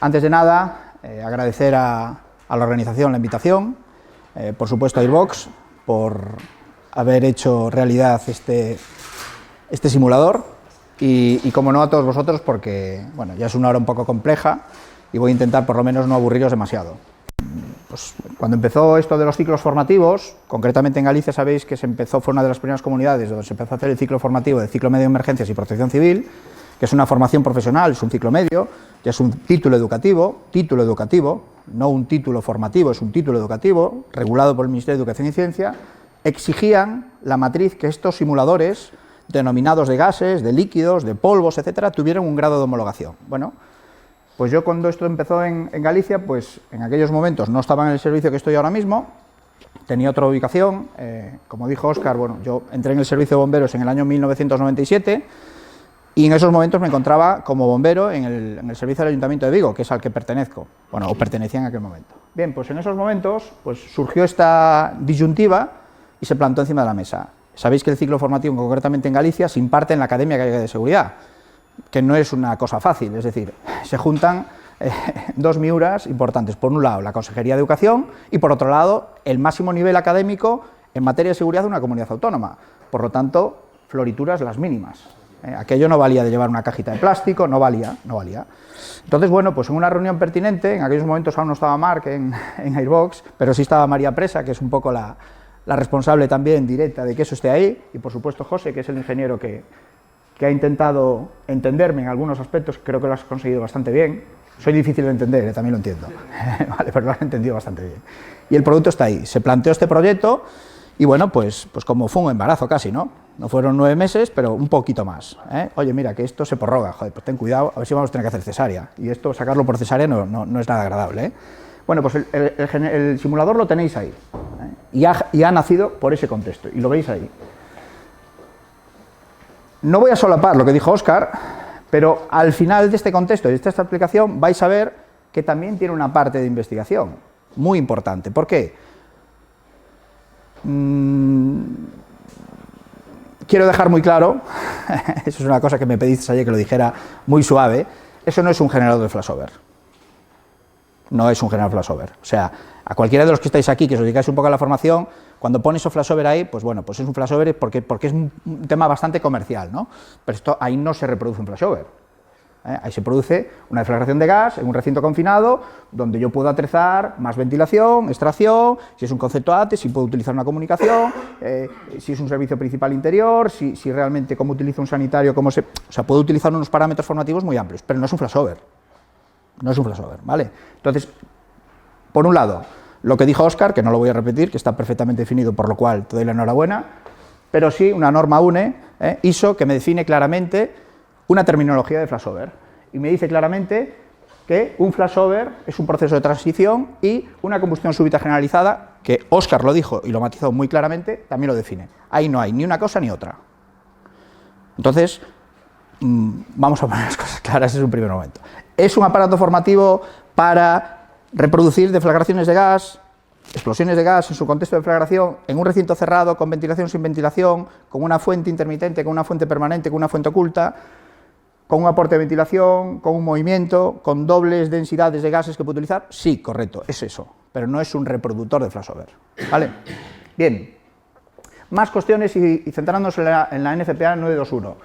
Antes de nada, agradecer a la organización la invitación, por supuesto a Airbox por haber hecho realidad este simulador y como no a todos vosotros porque bueno, ya es una hora un poco compleja y voy a intentar por lo menos no aburriros demasiado. Pues, cuando empezó esto de los ciclos formativos, concretamente en Galicia sabéis que fue una de las primeras comunidades donde se empezó a hacer el ciclo formativo de ciclo medio de emergencias y protección civil, que es una formación profesional, es un ciclo medio, ya es un título educativo, no un título formativo, es un título educativo, regulado por el Ministerio de Educación y Ciencia. Exigían la matriz que estos simuladores, denominados de gases, de líquidos, de polvos, etcétera, tuvieran un grado de homologación. Bueno, pues yo cuando esto empezó en Galicia, pues en aquellos momentos no estaba en el servicio que estoy ahora mismo, tenía otra ubicación, como dijo Óscar, bueno, yo entré en el servicio de bomberos en el año 1997, y en esos momentos me encontraba como bombero en el servicio del Ayuntamiento de Vigo, que es al que pertenezco, bueno, o pertenecía en aquel momento. Bien, pues en esos momentos pues surgió esta disyuntiva y se plantó encima de la mesa. Sabéis que el ciclo formativo, concretamente en Galicia, se imparte en la Academia Gallega de Seguridad, que no es una cosa fácil, es decir, se juntan dos miuras importantes. Por un lado, la Consejería de Educación y, por otro lado, el máximo nivel académico en materia de seguridad de una comunidad autónoma. Por lo tanto, florituras las mínimas. Aquello no valía de llevar una cajita de plástico, no valía. Entonces, bueno, pues en una reunión pertinente, en aquellos momentos aún no estaba Marc en Airbox, pero sí estaba María Presa, que es un poco la responsable también directa de que eso esté ahí, y por supuesto José, que es el ingeniero que ha intentado entenderme en algunos aspectos, creo que lo has conseguido bastante bien. Soy difícil de entender, también lo entiendo, vale, pero lo has entendido bastante bien. Y el producto está ahí, se planteó este proyecto, y bueno, pues como fue un embarazo casi, ¿no? No fueron 9 meses, pero un poquito más, ¿eh? Oye, mira, que esto se prorroga, joder, pues ten cuidado, a ver si vamos a tener que hacer cesárea, y esto, sacarlo por cesárea no es nada agradable, ¿eh? Bueno, pues el simulador lo tenéis ahí, ¿eh? y ha nacido por ese contexto, y lo veis ahí. No voy a solapar lo que dijo Óscar, pero al final de este contexto y de esta aplicación vais a ver que también tiene una parte de investigación muy importante. ¿Por qué? Quiero dejar muy claro, eso es una cosa que me pediste ayer que lo dijera muy suave, eso no es un generador de flashover. No es un generador de flashover. O sea, a cualquiera de los que estáis aquí, que os dedicáis un poco a la formación, cuando pone eso flashover ahí, pues bueno, pues es un flashover porque es un tema bastante comercial, ¿no? Pero esto ahí no se reproduce un flashover. Ahí se produce una deflagración de gas en un recinto confinado, donde yo puedo atrezar más ventilación, extracción, si es un concepto ATE, si puedo utilizar una comunicación, si es un servicio principal interior, si realmente cómo utilizo un sanitario, o sea, puedo utilizar unos parámetros formativos muy amplios, pero no es un flashover. No es un flashover, ¿vale? Entonces, por un lado, lo que dijo Óscar, que no lo voy a repetir, que está perfectamente definido, por lo cual te doy la enhorabuena, pero sí una norma UNE, ISO, que me define claramente una terminología de flashover, y me dice claramente que un flashover es un proceso de transición y una combustión súbita generalizada, que Óscar lo dijo y lo matizó muy claramente, también lo define. Ahí no hay ni una cosa ni otra. Entonces, vamos a poner las cosas claras, ese es un primer momento. Es un aparato formativo para reproducir deflagraciones de gas, explosiones de gas en su contexto de deflagración, en un recinto cerrado, con ventilación, sin ventilación, con una fuente intermitente, con una fuente permanente, con una fuente oculta, con un aporte de ventilación, con un movimiento, con dobles densidades de gases que puede utilizar. Sí, correcto, es eso, pero no es un reproductor de flashover, ¿vale? Bien, más cuestiones y centrándonos en la NFPA 921.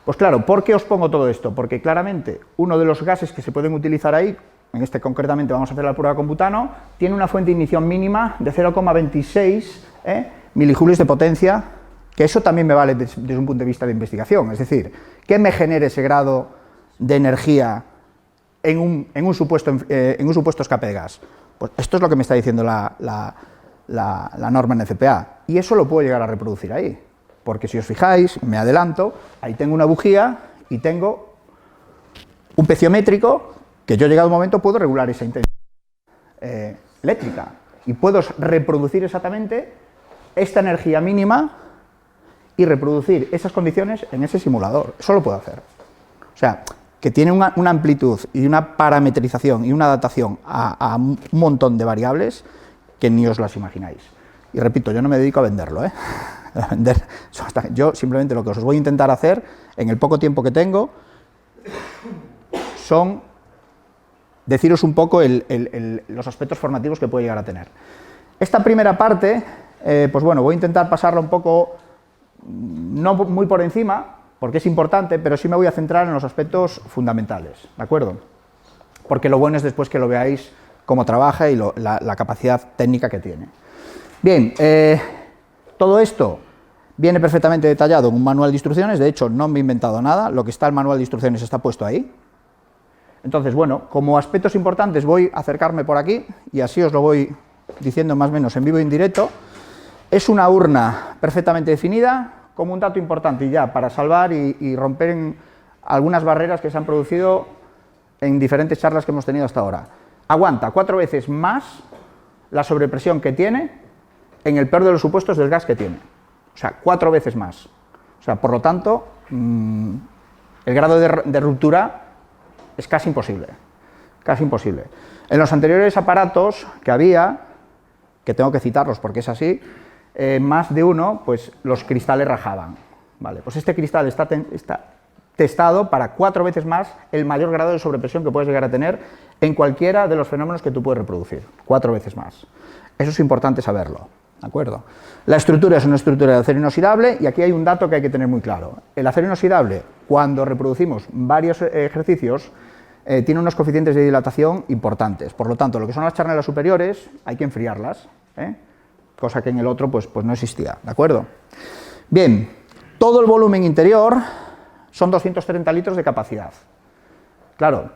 Pues claro, ¿por qué os pongo todo esto? Porque claramente uno de los gases que se pueden utilizar ahí, en este concretamente vamos a hacer la prueba con butano, tiene una fuente de ignición mínima de 0,26 milijulios de potencia, que eso también me vale desde un punto de vista de investigación, es decir, que me genere ese grado de energía en un supuesto escape de gas. Pues esto es lo que me está diciendo la norma NFPA, y eso lo puedo llegar a reproducir ahí. Porque si os fijáis, me adelanto, ahí tengo una bujía y tengo un peciométrico que yo llegado un momento puedo regular esa intensidad eléctrica y puedo reproducir exactamente esta energía mínima y reproducir esas condiciones en ese simulador. Eso lo puedo hacer. O sea, que tiene una amplitud y una parametrización y una adaptación a un montón de variables que ni os las imagináis. Y repito, yo no me dedico a venderlo, a vender. Yo simplemente lo que os voy a intentar hacer en el poco tiempo que tengo son deciros un poco los aspectos formativos que puede llegar a tener. Esta primera parte, pues bueno, voy a intentar pasarla un poco, no muy por encima, porque es importante, pero sí me voy a centrar en los aspectos fundamentales, ¿de acuerdo? Porque lo bueno es después que lo veáis cómo trabaja y la capacidad técnica que tiene. Bien, todo esto viene perfectamente detallado en un manual de instrucciones, de hecho no me he inventado nada, lo que está en el manual de instrucciones está puesto ahí. Entonces, bueno, como aspectos importantes voy a acercarme por aquí y así os lo voy diciendo más o menos en vivo y en directo. Es una urna perfectamente definida, como un dato importante y ya para salvar y romper en algunas barreras que se han producido en diferentes charlas que hemos tenido hasta ahora. Aguanta 4 veces más la sobrepresión que tiene en el peor de los supuestos del gas que tiene. O sea, 4 veces más. O sea, por lo tanto, el grado de ruptura es casi imposible. Casi imposible. En los anteriores aparatos que había, que tengo que citarlos porque es así, más de uno, pues los cristales rajaban. Vale, pues este cristal está testado para 4 veces más el mayor grado de sobrepresión que puedes llegar a tener en cualquiera de los fenómenos que tú puedes reproducir. 4 veces más. Eso es importante saberlo, ¿de acuerdo? La estructura es una estructura de acero inoxidable y aquí hay un dato que hay que tener muy claro. El acero inoxidable, cuando reproducimos varios ejercicios, tiene unos coeficientes de dilatación importantes. Por lo tanto, lo que son las charnelas superiores hay que enfriarlas, cosa que en el otro pues no existía, ¿de acuerdo? Bien, todo el volumen interior son 230 litros de capacidad. Claro,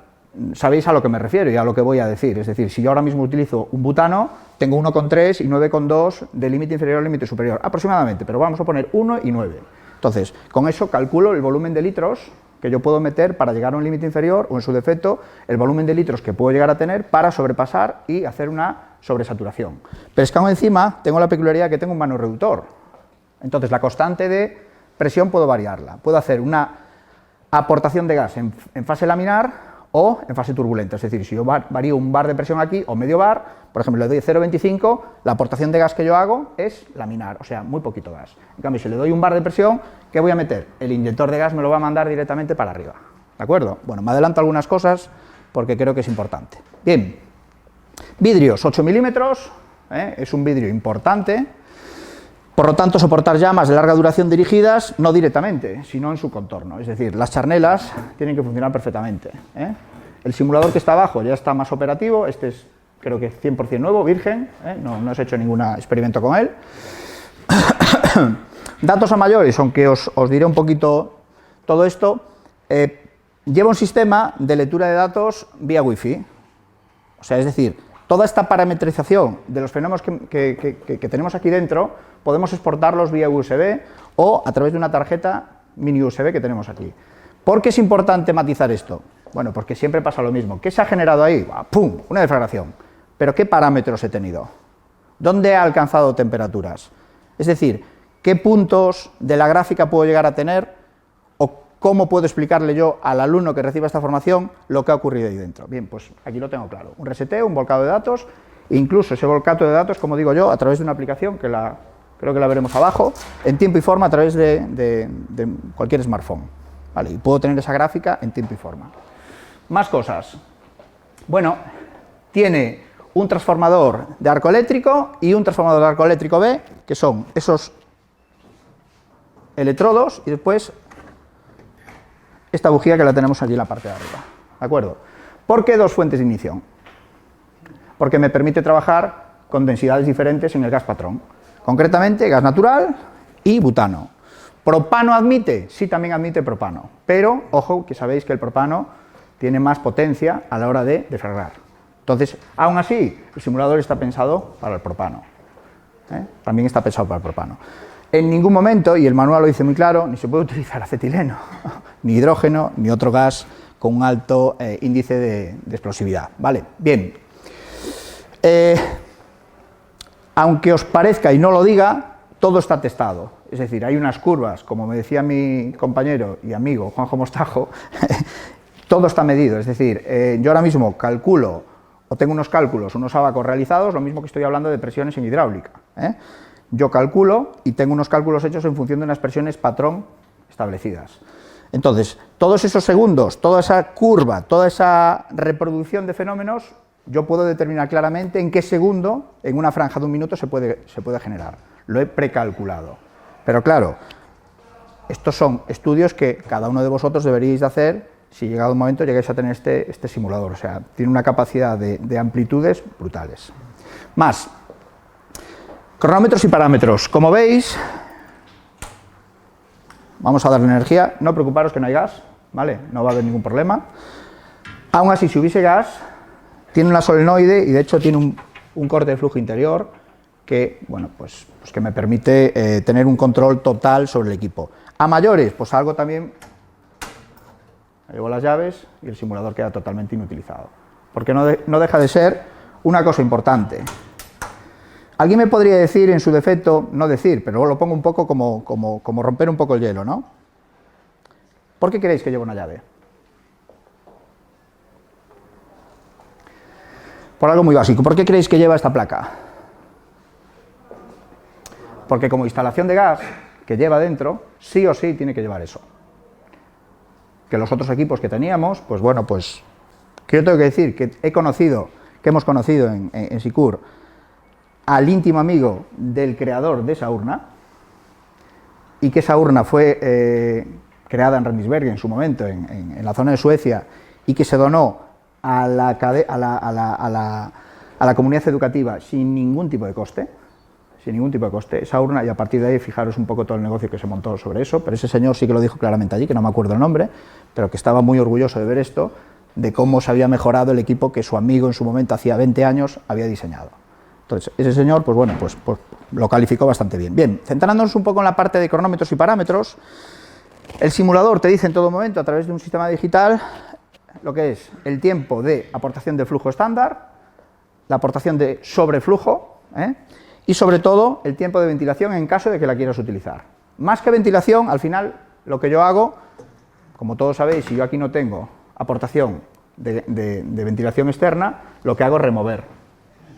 sabéis a lo que me refiero y a lo que voy a decir. Es decir, si yo ahora mismo utilizo un butano, tengo 1,3 y 9,2 de límite inferior al límite superior, aproximadamente, pero vamos a poner 1 y 9. Entonces, con eso calculo el volumen de litros que yo puedo meter para llegar a un límite inferior, o en su defecto, el volumen de litros que puedo llegar a tener para sobrepasar y hacer una sobresaturación. Pero es que aún encima tengo la peculiaridad que tengo un vanorreductor. Entonces, la constante de presión puedo variarla. Puedo hacer una aportación de gas en fase laminar o en fase turbulenta. Es decir, si yo varío un bar de presión aquí o medio bar, por ejemplo, le doy 0,25, la aportación de gas que yo hago es laminar, o sea, muy poquito gas. En cambio, si le doy un bar de presión, ¿qué voy a meter? El inyector de gas me lo va a mandar directamente para arriba. ¿De acuerdo? Bueno, me adelanto algunas cosas porque creo que es importante. Bien, vidrios 8 milímetros, es un vidrio importante. Por lo tanto, soportar llamas de larga duración dirigidas no directamente, sino en su contorno. Es decir, las charnelas tienen que funcionar perfectamente. El simulador que está abajo ya está más operativo, este es creo que 100% nuevo, virgen, no he hecho ningún experimento con él. Datos a mayores, aunque os diré un poquito todo esto, lleva un sistema de lectura de datos vía Wi-Fi. O sea, es decir, toda esta parametrización de los fenómenos que tenemos aquí dentro, podemos exportarlos vía USB o a través de una tarjeta mini USB que tenemos aquí. ¿Por qué es importante matizar esto? Bueno, porque siempre pasa lo mismo. ¿Qué se ha generado ahí? ¡Pum! Una deflagración. ¿Pero qué parámetros he tenido? ¿Dónde he alcanzado temperaturas? Es decir, ¿qué puntos de la gráfica puedo llegar a tener o cómo puedo explicarle yo al alumno que reciba esta formación lo que ha ocurrido ahí dentro? Bien, pues aquí lo tengo claro. Un reseteo, un volcado de datos, incluso ese volcado de datos, como digo yo, a través de una aplicación que creo que la veremos abajo, en tiempo y forma a través de cualquier smartphone. ¿Vale? Y puedo tener esa gráfica en tiempo y forma. Más cosas. Bueno, tiene un transformador de arco eléctrico y un transformador de arco eléctrico B, que son esos electrodos, y después esta bujía que la tenemos aquí en la parte de arriba. ¿De acuerdo? ¿Por qué dos fuentes de ignición? Porque me permite trabajar con densidades diferentes en el gas patrón. Concretamente, gas natural y butano. ¿Propano admite? Sí, también admite propano. Pero, ojo, que sabéis que el propano tiene más potencia a la hora de deflagrar. Entonces, aún así, el simulador está pensado para el propano. También está pensado para el propano. En ningún momento, y el manual lo dice muy claro, ni se puede utilizar acetileno, ni hidrógeno, ni otro gas con un alto índice de explosividad. ¿Vale? Bien. Aunque os parezca y no lo diga, todo está testado. Es decir, hay unas curvas, como me decía mi compañero y amigo Juanjo Mostajo, todo está medido. Es decir, yo ahora mismo calculo, o tengo unos cálculos, unos ábacos realizados, lo mismo que estoy hablando de presiones en hidráulica. Yo calculo y tengo unos cálculos hechos en función de unas presiones patrón establecidas. Entonces, todos esos segundos, toda esa curva, toda esa reproducción de fenómenos, yo puedo determinar claramente en qué segundo, en una franja de un minuto, se puede generar. Lo he precalculado. Pero claro, estos son estudios que cada uno de vosotros deberíais de hacer si llegado un momento llegáis a tener este simulador. O sea, tiene una capacidad de amplitudes brutales. Más, cronómetros y parámetros. Como veis, vamos a darle energía. No preocuparos que no hay gas, ¿vale? No va a haber ningún problema. Aún así, si hubiese gas, tiene una solenoide y de hecho tiene un corte de flujo interior que, bueno, pues que me permite tener un control total sobre el equipo. A mayores, pues algo también, llevo las llaves y el simulador queda totalmente inutilizado. Porque no deja de ser una cosa importante. Alguien me podría decir, en su defecto, no decir, pero lo pongo un poco como romper un poco el hielo, ¿no? ¿Por qué queréis que lleve una llave? Por algo muy básico. ¿Por qué creéis que lleva esta placa? Porque como instalación de gas que lleva dentro, sí o sí tiene que llevar eso. Que los otros equipos que teníamos, pues bueno, pues que yo tengo que decir que hemos conocido en Sicur al íntimo amigo del creador de esa urna, y que esa urna fue creada en Rendisberg en su momento, en la zona de Suecia, y que se donó a la comunidad educativa sin ningún tipo de coste, esa urna, y a partir de ahí fijaros un poco todo el negocio que se montó sobre eso, pero ese señor sí que lo dijo claramente allí, que no me acuerdo el nombre, pero que estaba muy orgulloso de ver esto, de cómo se había mejorado el equipo que su amigo en su momento, hacía 20 años, había diseñado. Entonces, ese señor, pues bueno, pues lo calificó bastante bien. Bien, centrándonos un poco en la parte de cronómetros y parámetros, el simulador te dice en todo momento, a través de un sistema digital, lo que es el tiempo de aportación de flujo estándar, la aportación de sobreflujo, y sobre todo el tiempo de ventilación en caso de que la quieras utilizar. Más que ventilación, al final lo que yo hago, como todos sabéis, si yo aquí no tengo aportación de ventilación externa, lo que hago es remover,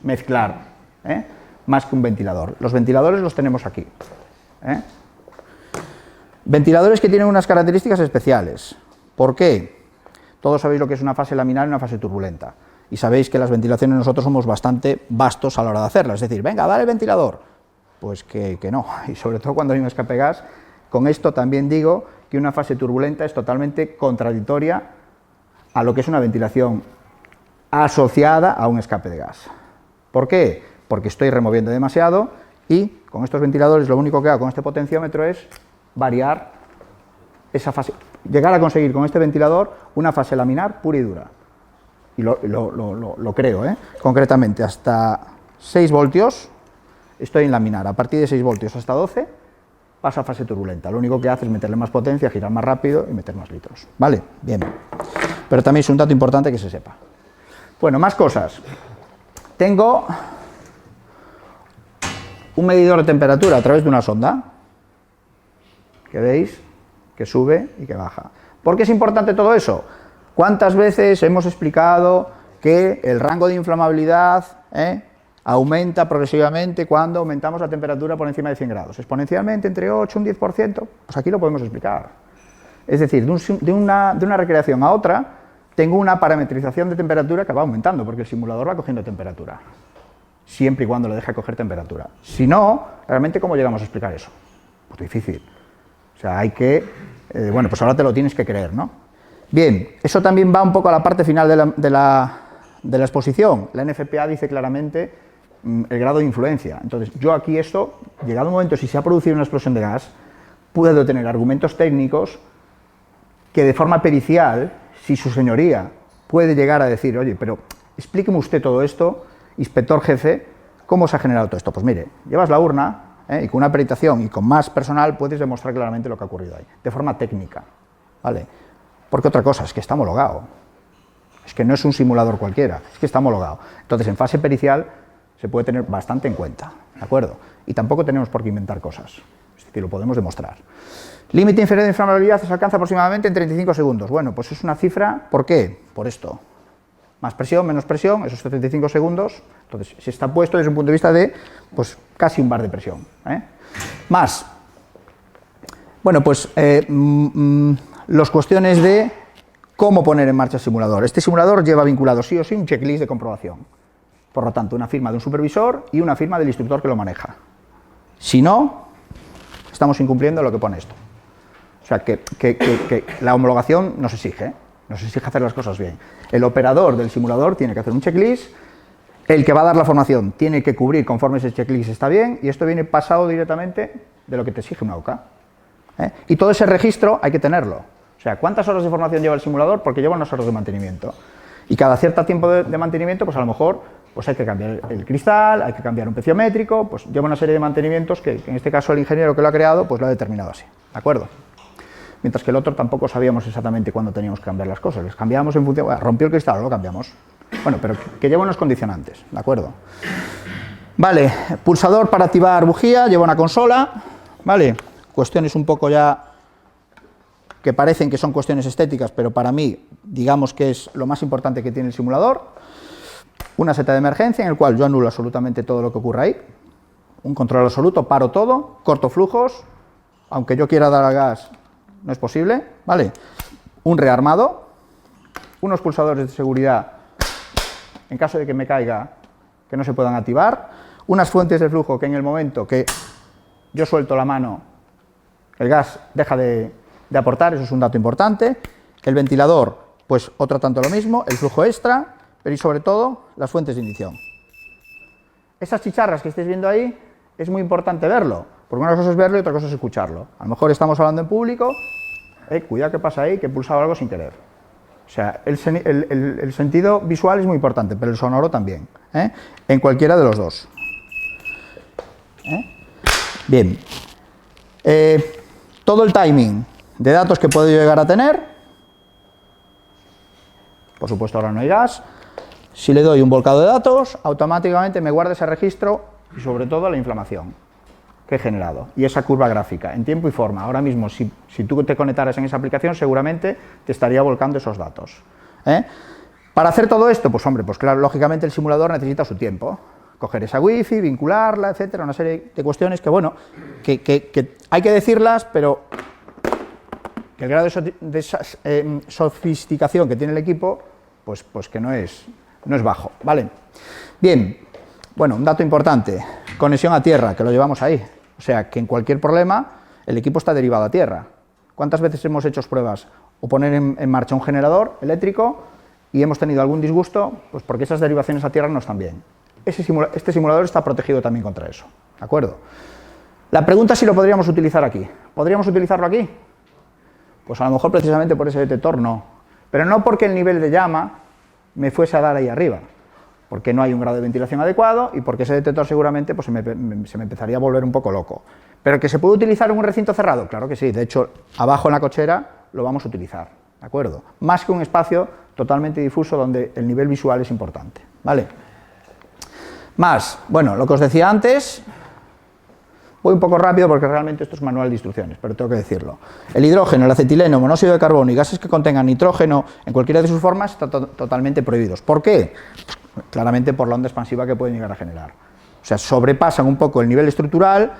mezclar, más que un ventilador. Los ventiladores los tenemos aquí. Ventiladores que tienen unas características especiales. ¿Por qué? Todos sabéis lo que es una fase laminar y una fase turbulenta. Y sabéis que las ventilaciones nosotros somos bastante vastos a la hora de hacerlas. Es decir, venga, dale el ventilador. Pues que no. Y sobre todo cuando hay un escape gas. Con esto también digo que una fase turbulenta es totalmente contradictoria a lo que es una ventilación asociada a un escape de gas. ¿Por qué? Porque estoy removiendo demasiado y con estos ventiladores lo único que hago con este potenciómetro es variar esa fase, llegar a conseguir con este ventilador una fase laminar pura y dura. Y lo creo, concretamente hasta 6 voltios estoy en laminar, a partir de 6 voltios hasta 12 pasa a fase turbulenta. Lo único que hace es meterle más potencia, girar más rápido y meter más litros. ¿Vale? Bien. Pero también es un dato importante que se sepa. Bueno, más cosas. Tengo un medidor de temperatura a través de una sonda, que veis que sube y que baja. ¿Por qué es importante todo eso? ¿Cuántas veces hemos explicado que el rango de inflamabilidad aumenta progresivamente cuando aumentamos la temperatura por encima de 100 grados? Exponencialmente, entre 8 y un 10%, pues aquí lo podemos explicar. Es decir, de una recreación a otra, tengo una parametrización de temperatura que va aumentando, porque el simulador va cogiendo temperatura, siempre y cuando le deje coger temperatura. Si no, realmente, ¿cómo llegamos a explicar eso? Pues difícil. O sea, hay que, bueno, pues ahora te lo tienes que creer, ¿no? Bien, eso también va un poco a la parte final de la exposición. La NFPA dice claramente el grado de influencia. Entonces, yo aquí esto, llegado un momento, si se ha producido una explosión de gas, puedo tener argumentos técnicos que de forma pericial, si su señoría puede llegar a decir, oye, pero explíqueme usted todo esto, inspector jefe, ¿cómo se ha generado todo esto? Pues mire, llevas la urna y con una peritación y con más personal puedes demostrar claramente lo que ha ocurrido ahí, de forma técnica, ¿vale? Porque otra cosa, es que está homologado, es que no es un simulador cualquiera, es que está homologado. Entonces, en fase pericial se puede tener bastante en cuenta, ¿de acuerdo? Y tampoco tenemos por qué inventar cosas, es decir, lo podemos demostrar. Límite inferior de inflamabilidad se alcanza aproximadamente en 35 segundos. Bueno, pues es una cifra, ¿por qué? Por esto. Más presión, menos presión, esos 35 segundos. Entonces, si está puesto desde un punto de vista de, pues, casi un bar de presión. Más. Bueno, pues, las cuestiones de cómo poner en marcha el simulador. Este simulador lleva vinculado sí o sí un checklist de comprobación. Por lo tanto, una firma de un supervisor y una firma del instructor que lo maneja. Si no, estamos incumpliendo lo que pone esto. O sea, que la homologación nos exige hacer las cosas bien. El operador del simulador tiene que hacer un checklist, el que va a dar la formación tiene que cubrir conforme ese checklist está bien, y esto viene pasado directamente de lo que te exige una OCA. Y todo ese registro hay que tenerlo. O sea, ¿cuántas horas de formación lleva el simulador? Porque lleva unas horas de mantenimiento. Y cada cierto tiempo de mantenimiento, pues a lo mejor pues hay que cambiar el cristal, hay que cambiar un peciométrico, pues lleva una serie de mantenimientos que en este caso el ingeniero que lo ha creado pues lo ha determinado así, ¿de acuerdo? Mientras que el otro tampoco sabíamos exactamente cuándo teníamos que cambiar las cosas, les cambiábamos en función, rompió el cristal, lo cambiamos. Bueno, pero que lleva unos condicionantes, ¿de acuerdo? Vale, pulsador para activar bujía, lleva una consola, ¿vale? Cuestiones un poco ya que parecen que son cuestiones estéticas, pero para mí, digamos que es lo más importante que tiene el simulador. Una seta de emergencia en el cual yo anulo absolutamente todo lo que ocurra ahí. Un control absoluto, paro todo, corto flujos, aunque yo quiera dar al gas, no es posible, ¿vale? Un rearmado, unos pulsadores de seguridad, en caso de que me caiga, que no se puedan activar, unas fuentes de flujo que en el momento que yo suelto la mano, el gas deja de aportar, eso es un dato importante, el ventilador, pues otro tanto lo mismo, el flujo extra, pero y sobre todo las fuentes de ignición. Esas chicharras que estáis viendo ahí, es muy importante verlo, porque una cosa es verlo y otra cosa es escucharlo. A lo mejor estamos hablando en público, cuidado que pasa ahí, que he pulsado algo sin querer. O sea, el sentido visual es muy importante, pero el sonoro también, en cualquiera de los dos. Bien. Todo el timing de datos que puedo llegar a tener, por supuesto ahora no hay gas. Si le doy un volcado de datos, automáticamente me guarda ese registro y sobre todo la inflamación que he generado y esa curva gráfica en tiempo y forma. Ahora mismo, si tú te conectaras en esa aplicación, seguramente te estaría volcando esos datos. Para hacer todo esto, pues hombre, pues claro, lógicamente el simulador necesita su tiempo. Coger esa wifi, vincularla, etcétera, una serie de cuestiones que, bueno, que hay que decirlas, pero que el grado de sofisticación que tiene el equipo, pues que no es bajo, ¿vale? Bien, bueno, un dato importante, conexión a tierra, que lo llevamos ahí, o sea, que en cualquier problema el equipo está derivado a tierra. ¿Cuántas veces hemos hecho pruebas o poner en marcha un generador eléctrico y hemos tenido algún disgusto? Pues porque esas derivaciones a tierra no están bien. Este simulador está protegido también contra eso, ¿de acuerdo? La pregunta es si lo podríamos utilizar aquí. ¿Podríamos utilizarlo aquí? Pues a lo mejor precisamente por ese detector no, pero no porque el nivel de llama me fuese a dar ahí arriba, porque no hay un grado de ventilación adecuado y porque ese detector seguramente pues, se me empezaría a volver un poco loco. ¿Pero que se puede utilizar en un recinto cerrado? Claro que sí, de hecho, abajo en la cochera lo vamos a utilizar, ¿de acuerdo? Más que un espacio totalmente difuso donde el nivel visual es importante, ¿vale? Más, bueno, lo que os decía antes, voy un poco rápido porque realmente esto es manual de instrucciones, pero tengo que decirlo. El hidrógeno, el acetileno, monóxido de carbono y gases que contengan nitrógeno en cualquiera de sus formas están totalmente prohibidos. ¿Por qué? Claramente por la onda expansiva que pueden llegar a generar. O sea, sobrepasan un poco el nivel estructural,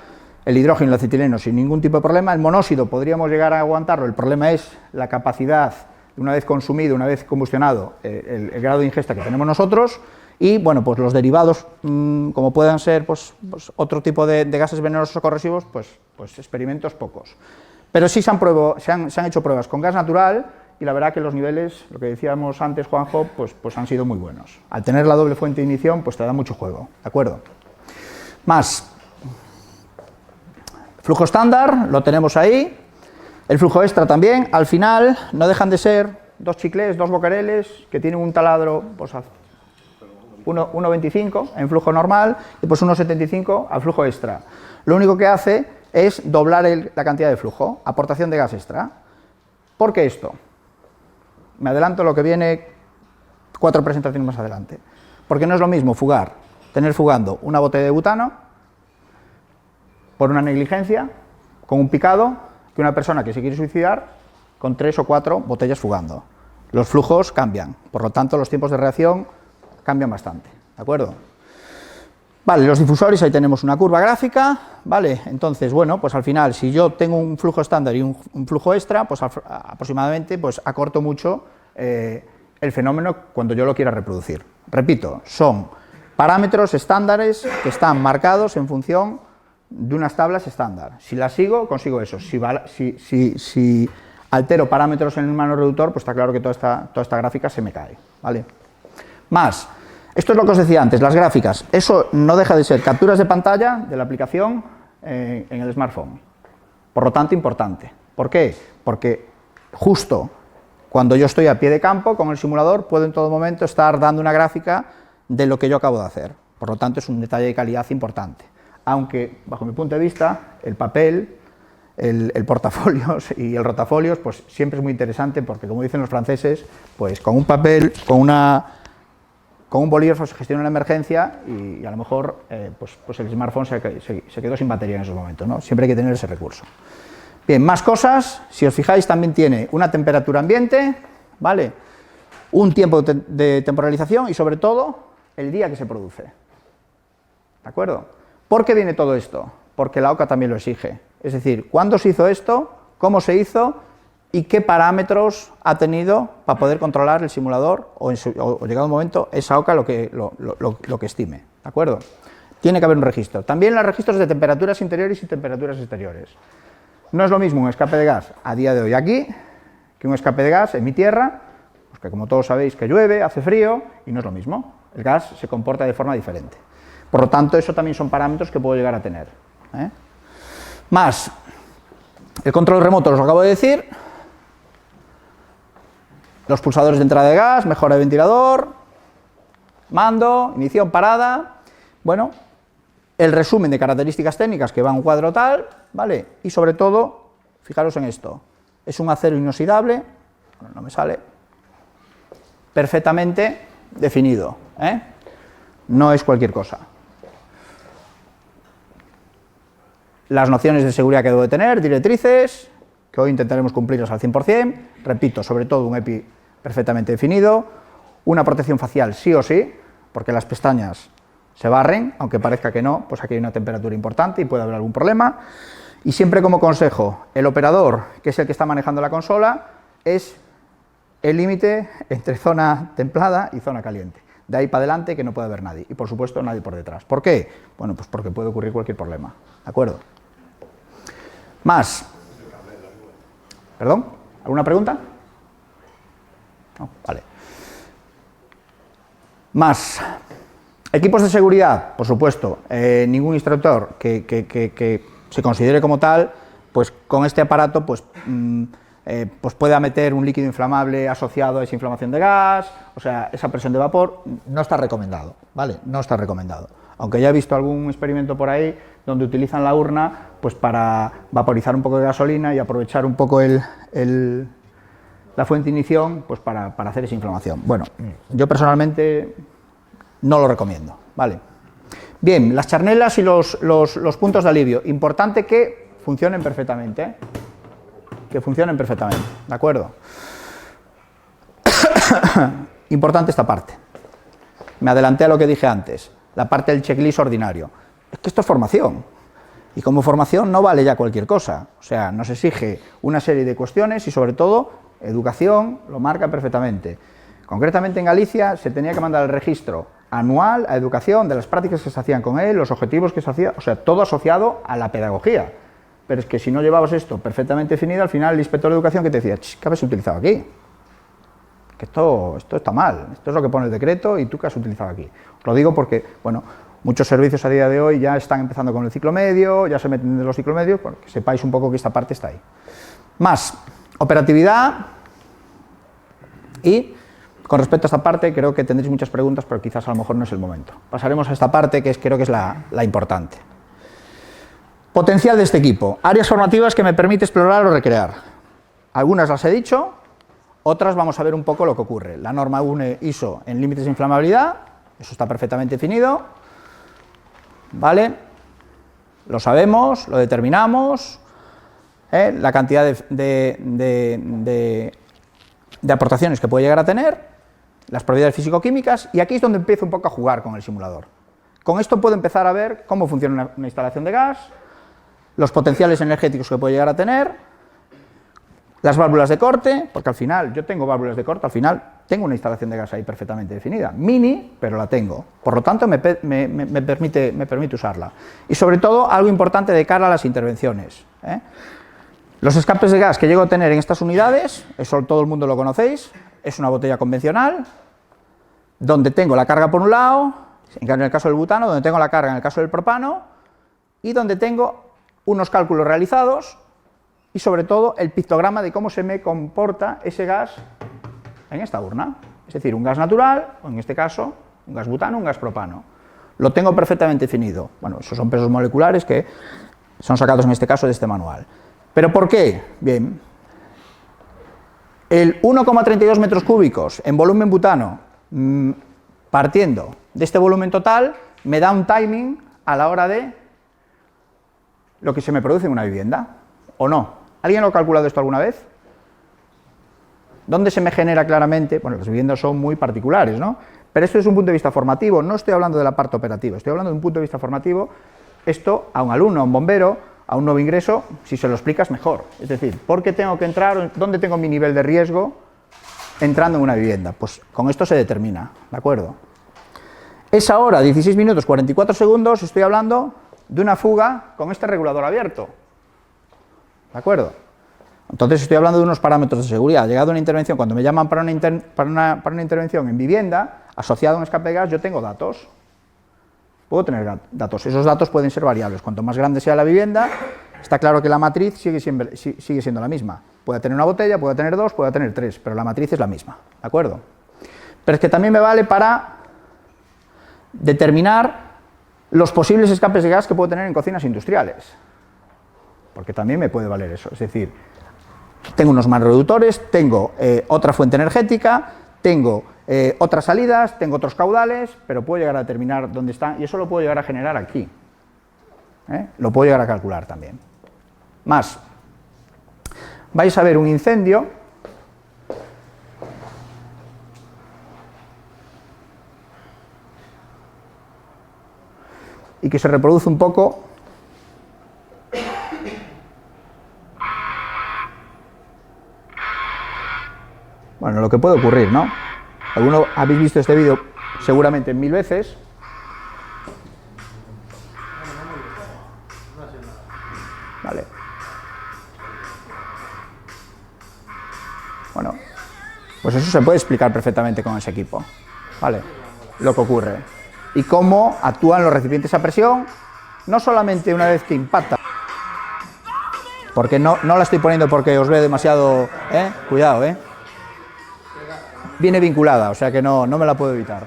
el hidrógeno y el acetileno sin ningún tipo de problema, el monóxido podríamos llegar a aguantarlo, el problema es la capacidad, una vez consumido, una vez combustionado, el grado de ingesta que tenemos nosotros. Y bueno, pues los derivados, como puedan ser pues otro tipo de gases venenosos o corrosivos, pues experimentos pocos. Pero sí se han hecho pruebas con gas natural y la verdad que los niveles, lo que decíamos antes, Juanjo, pues han sido muy buenos. Al tener la doble fuente de ignición, pues te da mucho juego, ¿de acuerdo? Más. Flujo estándar, lo tenemos ahí. El flujo extra también. Al final, no dejan de ser dos chiclés, dos bocareles, que tienen un taladro, pues 1,25 en flujo normal y pues 1,75 al flujo extra. Lo único que hace es doblar la cantidad de flujo, aportación de gas extra. ¿Por qué esto? Me adelanto lo que viene 4 presentaciones más adelante. Porque no es lo mismo tener fugando una botella de butano por una negligencia, con un picado, que una persona que se quiere suicidar con 3 o 4 botellas fugando. Los flujos cambian, por lo tanto los tiempos de reacción cambian bastante, ¿de acuerdo? Vale, los difusores, ahí tenemos una curva gráfica, ¿vale? Entonces, bueno, pues al final, si yo tengo un flujo estándar y un flujo extra, pues aproximadamente pues acorto mucho el fenómeno cuando yo lo quiera reproducir. Repito, son parámetros estándares que están marcados en función de unas tablas estándar. Si las sigo, consigo eso. Si altero parámetros en el manoreductor, pues está claro que toda esta gráfica se me cae, ¿vale? Más, esto es lo que os decía antes, las gráficas. Eso no deja de ser capturas de pantalla de la aplicación en el smartphone. Por lo tanto, importante. ¿Por qué? Porque justo cuando yo estoy a pie de campo con el simulador, puedo en todo momento estar dando una gráfica de lo que yo acabo de hacer. Por lo tanto, es un detalle de calidad importante. Aunque, bajo mi punto de vista, el papel, el portafolios y el rotafolios, pues siempre es muy interesante porque, como dicen los franceses, pues con un papel, con un bolígrafo se gestiona una emergencia y a lo mejor pues el smartphone se quedó sin batería en esos momentos, ¿no? Siempre hay que tener ese recurso. Bien, más cosas, si os fijáis también tiene una temperatura ambiente, ¿vale? Un tiempo de temporalización y sobre todo el día que se produce. ¿De acuerdo? ¿Por qué viene todo esto? Porque la OCA también lo exige. Es decir, ¿cuándo se hizo esto? ¿Cómo se hizo? ¿Y qué parámetros ha tenido para poder controlar el simulador o llegado un momento esa OCA lo que estime? ¿De acuerdo? Tiene que haber un registro. También los registros de temperaturas interiores y temperaturas exteriores. No es lo mismo un escape de gas a día de hoy aquí que un escape de gas en mi tierra, pues que como todos sabéis que llueve, hace frío y no es lo mismo. El gas se comporta de forma diferente. Por lo tanto, eso también son parámetros que puedo llegar a tener. Más, el control remoto, os lo acabo de decir. Los pulsadores de entrada de gas, mejora de ventilador, mando, inición, parada. Bueno, el resumen de características técnicas que va a un cuadro tal, ¿vale? Y sobre todo, fijaros en esto, es un acero inoxidable, no me sale, perfectamente definido, no es cualquier cosa. Las nociones de seguridad que debo de tener, directrices, que hoy intentaremos cumplirlas al 100%, repito, sobre todo un EPI perfectamente definido, una protección facial sí o sí, porque las pestañas se barren, aunque parezca que no, pues aquí hay una temperatura importante y puede haber algún problema. Y siempre como consejo, el operador, que es el que está manejando la consola, es el límite entre zona templada y zona caliente. De ahí para adelante que no puede haber nadie, y por supuesto nadie por detrás. ¿Por qué? Bueno, pues porque puede ocurrir cualquier problema, ¿de acuerdo? Más. ¿Perdón? ¿Alguna pregunta? No, vale. Más. Equipos de seguridad, por supuesto, ningún instructor que se considere como tal, pues con este aparato pues pueda meter un líquido inflamable asociado a esa inflamación de gas, o sea, esa presión de vapor, no está recomendado, ¿vale? No está recomendado. Aunque ya he visto algún experimento por ahí donde utilizan la urna pues para vaporizar un poco de gasolina y aprovechar un poco la fuente de ignición pues para hacer esa inflamación. Bueno, yo personalmente no lo recomiendo, ¿vale? Bien, las charnelas y los puntos de alivio. Importante que funcionen perfectamente, que funcionen perfectamente, ¿de acuerdo? Importante esta parte. Me adelanté a lo que dije antes, la parte del checklist ordinario. Es que esto es formación, y como formación no vale ya cualquier cosa. O sea, nos exige una serie de cuestiones y sobre todo, educación lo marca perfectamente. Concretamente en Galicia se tenía que mandar el registro anual a educación de las prácticas que se hacían con él, los objetivos que se hacían, o sea, todo asociado a la pedagogía. Pero es que si no llevabas esto perfectamente definido, al final el inspector de educación que te decía, ¿qué habéis utilizado aquí? Que esto está mal, esto es lo que pone el decreto y tú qué has utilizado aquí. Os lo digo porque, bueno, muchos servicios a día de hoy ya están empezando con el ciclo medio, ya se meten en los ciclos medios, para que sepáis un poco que esta parte está ahí. Más, operatividad y... Con respecto a esta parte, creo que tendréis muchas preguntas, pero quizás a lo mejor no es el momento. Pasaremos a esta parte, que creo que es la importante. Potencial de este equipo. Áreas formativas que me permite explorar o recrear. Algunas las he dicho, otras vamos a ver un poco lo que ocurre. La norma UNE ISO en límites de inflamabilidad, eso está perfectamente definido, ¿vale? Lo sabemos, lo determinamos, la cantidad de aportaciones que puede llegar a tener, las propiedades físico-químicas, y aquí es donde empiezo un poco a jugar con el simulador. Con esto puedo empezar a ver cómo funciona una instalación de gas, los potenciales energéticos que puede llegar a tener, las válvulas de corte, porque al final, yo tengo válvulas de corte, al final tengo una instalación de gas ahí perfectamente definida, mini, pero la tengo, por lo tanto me permite usarla. Y sobre todo, algo importante de cara a las intervenciones, ¿eh? Los escapes de gas que llego a tener en estas unidades, eso todo el mundo lo conocéis, es una botella convencional, donde tengo la carga por un lado, en el caso del butano, donde tengo la carga en el caso del propano, y donde tengo unos cálculos realizados, y sobre todo el pictograma de cómo se me comporta ese gas en esta urna, es decir, un gas natural, o en este caso, un gas butano, un gas propano. Lo tengo perfectamente definido. Bueno, esos son pesos moleculares que son sacados en este caso de este manual. ¿Pero por qué? Bien, el 1,32 metros cúbicos en volumen butano, partiendo de este volumen total, me da un timing a la hora de lo que se me produce en una vivienda, ¿o no? ¿Alguien lo ha calculado esto alguna vez? ¿Dónde se me genera claramente? Bueno, las viviendas son muy particulares, ¿no? Pero esto es un punto de vista formativo, no estoy hablando de la parte operativa, estoy hablando de un punto de vista formativo. Esto a un alumno, a un bombero, a un nuevo ingreso, si se lo explicas mejor. Es decir, ¿por qué tengo que entrar? ¿Dónde tengo mi nivel de riesgo entrando en una vivienda? Pues con esto se determina, ¿de acuerdo? Esa hora, 16 minutos 44 segundos, estoy hablando de una fuga con este regulador abierto, ¿de acuerdo? Entonces estoy hablando de unos parámetros de seguridad. Llegado a una intervención, cuando me llaman para una intervención en vivienda, asociado a un escape de gas, yo tengo datos. Puedo tener datos. Esos datos pueden ser variables. Cuanto más grande sea la vivienda, está claro que la matriz sigue siendo la misma. Puede tener una botella, puede tener dos, puede tener tres, pero la matriz es la misma, ¿de acuerdo? Pero es que también me vale para determinar los posibles escapes de gas que puedo tener en cocinas industriales, porque también me puede valer eso. Es decir, tengo unos manreductores, tengo otra fuente energética, tengo otras salidas, tengo otros caudales, pero puedo llegar a determinar dónde están, y eso lo puedo llegar a generar aquí. Lo puedo llegar a calcular también. Más, vais a ver un incendio y que se reproduce un poco. Bueno, lo que puede ocurrir, ¿no? Algunos habéis visto este vídeo seguramente 1000 veces. Vale. Bueno, pues eso se puede explicar perfectamente con ese equipo, ¿vale? Lo que ocurre. Y cómo actúan los recipientes a presión, no solamente una vez que impacta, porque no la estoy poniendo porque os veo demasiado, cuidado, viene vinculada, o sea que no me la puedo evitar.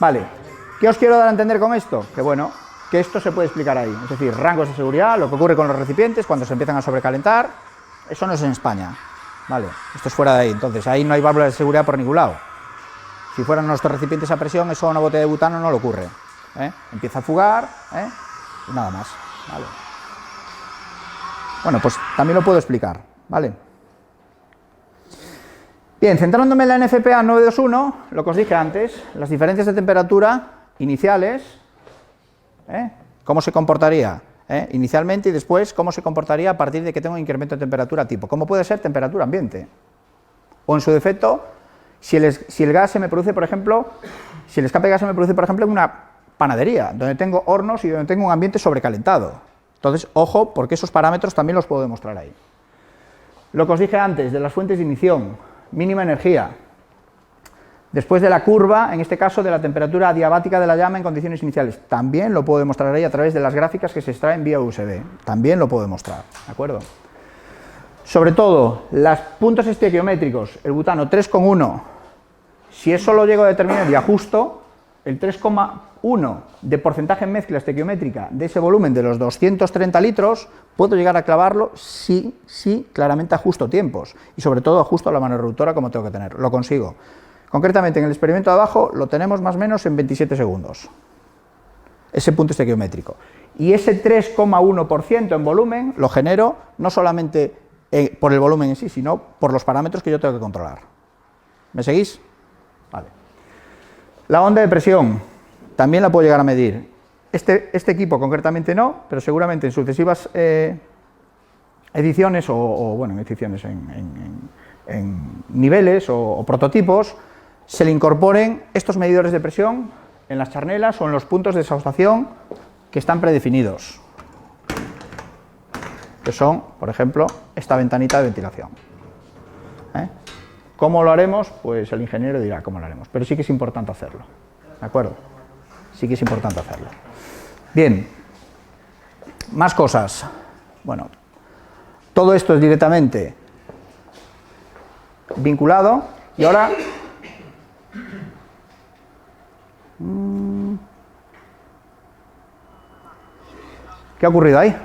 Vale, ¿qué os quiero dar a entender con esto? Que bueno, que esto se puede explicar ahí, es decir, rangos de seguridad, lo que ocurre con los recipientes cuando se empiezan a sobrecalentar. Eso no es en España, vale, esto es fuera de ahí, entonces ahí no hay válvulas de seguridad por ningún lado. Si fueran nuestros recipientes a presión, eso a una botella de butano no le ocurre, empieza a fugar, y nada más, vale. Bueno, pues también lo puedo explicar, ¿vale? Bien, centrándome en la NFPA 921, lo que os dije antes, las diferencias de temperatura iniciales, cómo se comportaría inicialmente y después cómo se comportaría a partir de que tengo un incremento de temperatura tipo, cómo puede ser temperatura ambiente, o en su defecto, si el gas se me produce, por ejemplo, si el escape de gas se me produce, por ejemplo, en una panadería, donde tengo hornos y donde tengo un ambiente sobrecalentado. Entonces, ojo, porque esos parámetros también los puedo demostrar ahí. Lo que os dije antes de las fuentes de ignición, mínima energía, después de la curva, en este caso de la temperatura adiabática de la llama en condiciones iniciales, también lo puedo demostrar ahí a través de las gráficas que se extraen vía USB, también lo puedo demostrar, ¿de acuerdo? Sobre todo, los puntos estequiométricos, el butano 3,1, si eso lo llego a determinar y ajusto, el 3,1 de porcentaje en mezcla estequiométrica de ese volumen de los 230 litros, puedo llegar a clavarlo si claramente ajusto tiempos y sobre todo ajusto la mano reductora como tengo que tener, lo consigo. Concretamente en el experimento de abajo lo tenemos más o menos en 27 segundos, ese punto estequiométrico. Y ese 3,1% en volumen lo genero no solamente por el volumen en sí, sino por los parámetros que yo tengo que controlar. ¿Me seguís? Vale. La onda de presión también la puedo llegar a medir. Este equipo concretamente no, pero seguramente en sucesivas ediciones bueno, en ediciones, en niveles o prototipos, se le incorporen estos medidores de presión en las charnelas o en los puntos de exhaustación que están predefinidos, que son, por ejemplo, esta ventanita de ventilación. ¿Cómo lo haremos? Pues el ingeniero dirá cómo lo haremos, pero sí que es importante hacerlo, ¿de acuerdo? Sí que es importante hacerlo. Bien, más cosas. Bueno, todo esto es directamente vinculado y ahora ¿qué ha ocurrido ahí?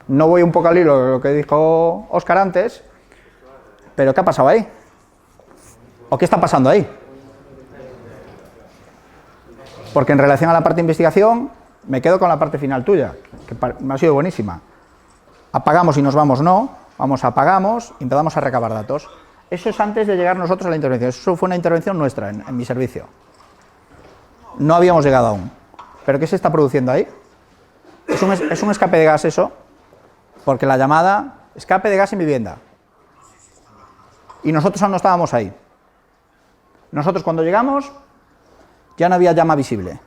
No voy un poco al hilo de lo que dijo Óscar antes, pero ¿qué ha pasado ahí? ¿O qué está pasando ahí? Porque en relación a la parte de investigación, me quedo con la parte final tuya, que me ha sido buenísima. Apagamos y nos vamos, no, apagamos y empezamos a recabar datos. Eso es antes de llegar nosotros a la intervención, eso fue una intervención nuestra en mi servicio. No habíamos llegado aún. ¿Pero qué se está produciendo ahí? ¿Es un escape de gas eso? Porque la llamada, escape de gas en vivienda. Y nosotros aún no estábamos ahí. Nosotros cuando llegamos, ya no había llama visible.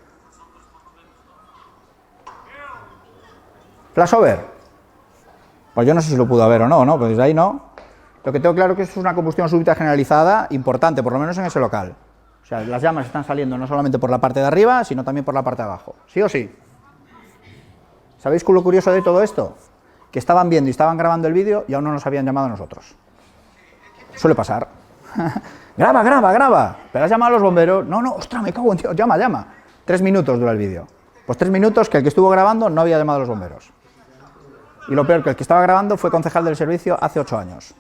Flashover. Pues yo no sé si lo pudo haber o no, ¿no? Pues ahí no. Lo que tengo claro es que es una combustión súbita generalizada importante, por lo menos en ese local. O sea, las llamas están saliendo no solamente por la parte de arriba, sino también por la parte de abajo. ¿Sí o sí? ¿Sabéis lo curioso de todo esto? Que estaban viendo y estaban grabando el vídeo y aún no nos habían llamado a nosotros. Suele pasar. Graba. Pero has llamado a los bomberos. No, ostras, me cago en Dios, llama. 3 minutos dura el vídeo. Pues 3 minutos que el que estuvo grabando no había llamado a los bomberos. Y lo peor, que el que estaba grabando fue concejal del servicio hace 8 años.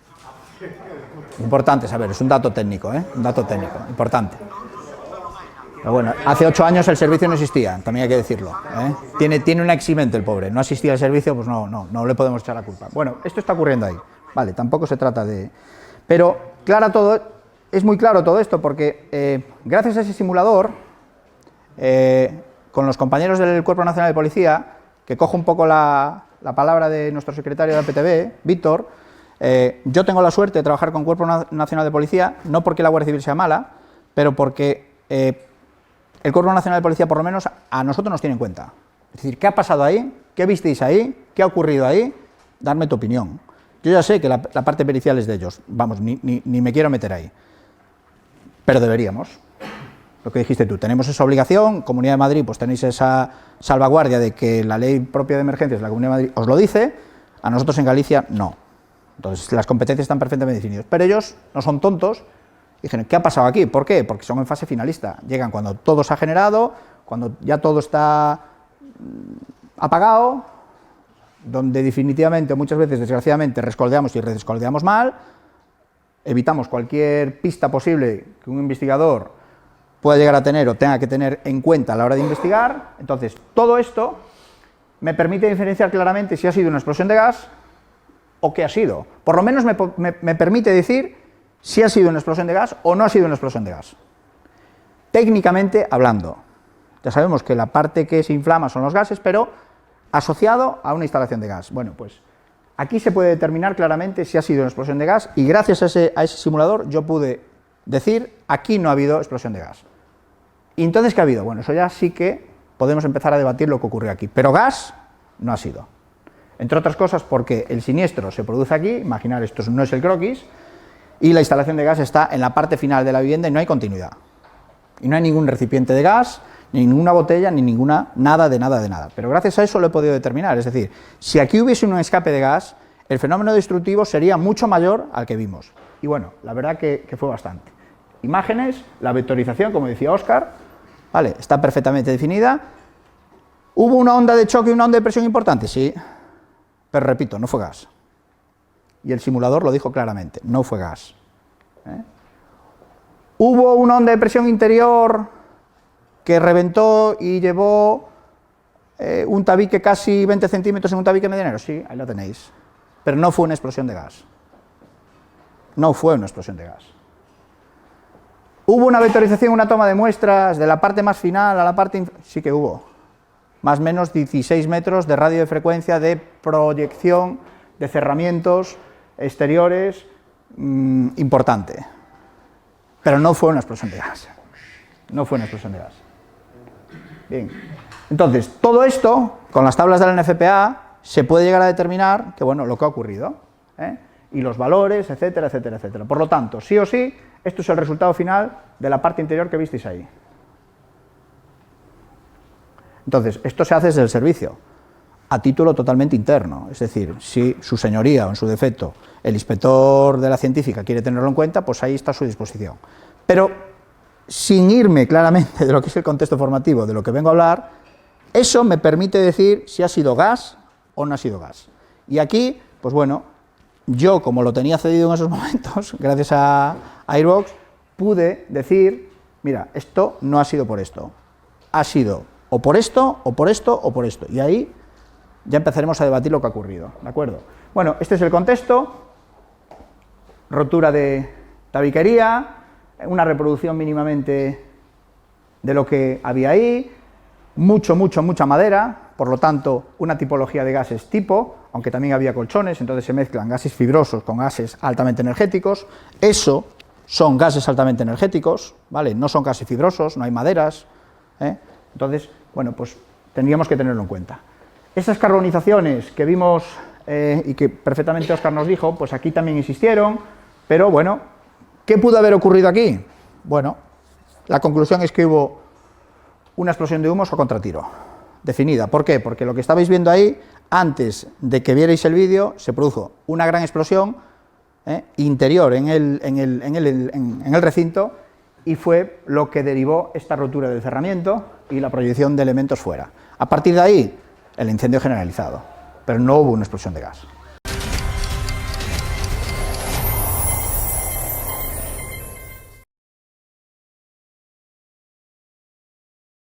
Importante saber, es un dato técnico, un dato técnico, importante. Pero bueno, hace 8 años el servicio no existía, también hay que decirlo. Tiene una eximente el pobre, no asistía al servicio, pues no le podemos echar la culpa. Bueno, esto está ocurriendo ahí, vale, tampoco se trata de... Pero es muy claro todo esto, porque gracias a ese simulador, con los compañeros del Cuerpo Nacional de Policía, que cojo un poco la palabra de nuestro secretario de la PTV, Víctor, yo tengo la suerte de trabajar con Cuerpo Nacional de Policía, no porque la Guardia Civil sea mala, pero porque el Cuerpo Nacional de Policía, por lo menos, a nosotros nos tiene en cuenta. Es decir, ¿qué ha pasado ahí? ¿Qué visteis ahí? ¿Qué ha ocurrido ahí? Darme tu opinión. Yo ya sé que la parte pericial es de ellos, vamos, ni me quiero meter ahí. Pero deberíamos. Lo que dijiste tú, tenemos esa obligación, Comunidad de Madrid, pues tenéis esa salvaguardia de que la ley propia de emergencias de la Comunidad de Madrid os lo dice, a nosotros en Galicia no. Entonces, las competencias están perfectamente definidas. Pero ellos no son tontos. Dijeron, ¿qué ha pasado aquí? ¿Por qué? Porque son en fase finalista. Llegan cuando todo se ha generado, cuando ya todo está apagado, donde definitivamente, muchas veces, desgraciadamente, rescoldeamos y redescoldeamos mal, evitamos cualquier pista posible que un investigador pueda llegar a tener o tenga que tener en cuenta a la hora de investigar. Entonces, todo esto me permite diferenciar claramente si ha sido una explosión de gas o qué ha sido. Por lo menos me permite decir si ha sido una explosión de gas o no ha sido una explosión de gas. Técnicamente hablando, ya sabemos que la parte que se inflama son los gases, pero asociado a una instalación de gas. Bueno, pues aquí se puede determinar claramente si ha sido una explosión de gas y gracias a ese simulador yo pude decir, aquí no ha habido explosión de gas. ¿Y entonces qué ha habido? Bueno, eso ya sí que podemos empezar a debatir lo que ocurrió aquí, pero gas no ha sido. Entre otras cosas porque el siniestro se produce aquí, imaginar esto no es el croquis, y la instalación de gas está en la parte final de la vivienda y no hay continuidad. Y no hay ningún recipiente de gas, ni ninguna botella, ni nada de nada. Pero gracias a eso lo he podido determinar, es decir, si aquí hubiese un escape de gas, el fenómeno destructivo sería mucho mayor al que vimos. Y bueno, la verdad que fue bastante. Imágenes, la vectorización, como decía Óscar, vale, está perfectamente definida. ¿Hubo una onda de choque y una onda de presión importante? Sí, pero repito, no fue gas. Y el simulador lo dijo claramente, no fue gas. ¿Hubo una onda de presión interior que reventó y llevó un tabique casi 20 centímetros en un tabique medianero? Sí, ahí lo tenéis. Pero no fue una explosión de gas. No fue una explosión de gas. ¿Hubo una vectorización, una toma de muestras de la parte más final a la parte... Sí que hubo. Más o menos 16 metros de radio de frecuencia de proyección de cerramientos exteriores importante. Pero no fue una explosión de gas. No fue una explosión de gas. Bien. Entonces, todo esto, con las tablas del NFPA, se puede llegar a determinar que, bueno, lo que ha ocurrido, y los valores, etcétera, etcétera, etcétera. Por lo tanto, sí o sí, esto es el resultado final de la parte interior que visteis ahí. Entonces, esto se hace desde el servicio, a título totalmente interno, es decir, si su señoría o en su defecto el inspector de la científica quiere tenerlo en cuenta, pues ahí está a su disposición. Pero, sin irme claramente de lo que es el contexto formativo de lo que vengo a hablar, eso me permite decir si ha sido gas o no ha sido gas. Y aquí, pues bueno, yo como lo tenía cedido en esos momentos, gracias a Airbox, pude decir, mira, esto no ha sido por esto, ha sido o por esto, o por esto, o por esto. Y ahí ya empezaremos a debatir lo que ha ocurrido, ¿de acuerdo? Bueno, este es el contexto, rotura de tabiquería, una reproducción mínimamente de lo que había ahí, mucha madera, por lo tanto, una tipología de gases tipo, aunque también había colchones, entonces se mezclan gases fibrosos con gases altamente energéticos. Eso son gases altamente energéticos, ¿vale? No son gases fibrosos, no hay maderas, Entonces, bueno, pues tendríamos que tenerlo en cuenta. Esas carbonizaciones que vimos y que perfectamente Óscar nos dijo, pues aquí también existieron, pero bueno, ¿qué pudo haber ocurrido aquí? Bueno, la conclusión es que hubo una explosión de humos o contratiro, definida. ¿Por qué? Porque lo que estabais viendo ahí, antes de que vierais el vídeo, se produjo una gran explosión interior en el recinto, y fue lo que derivó esta rotura del cerramiento y la proyección de elementos fuera. A partir de ahí, el incendio generalizado, pero no hubo una explosión de gas.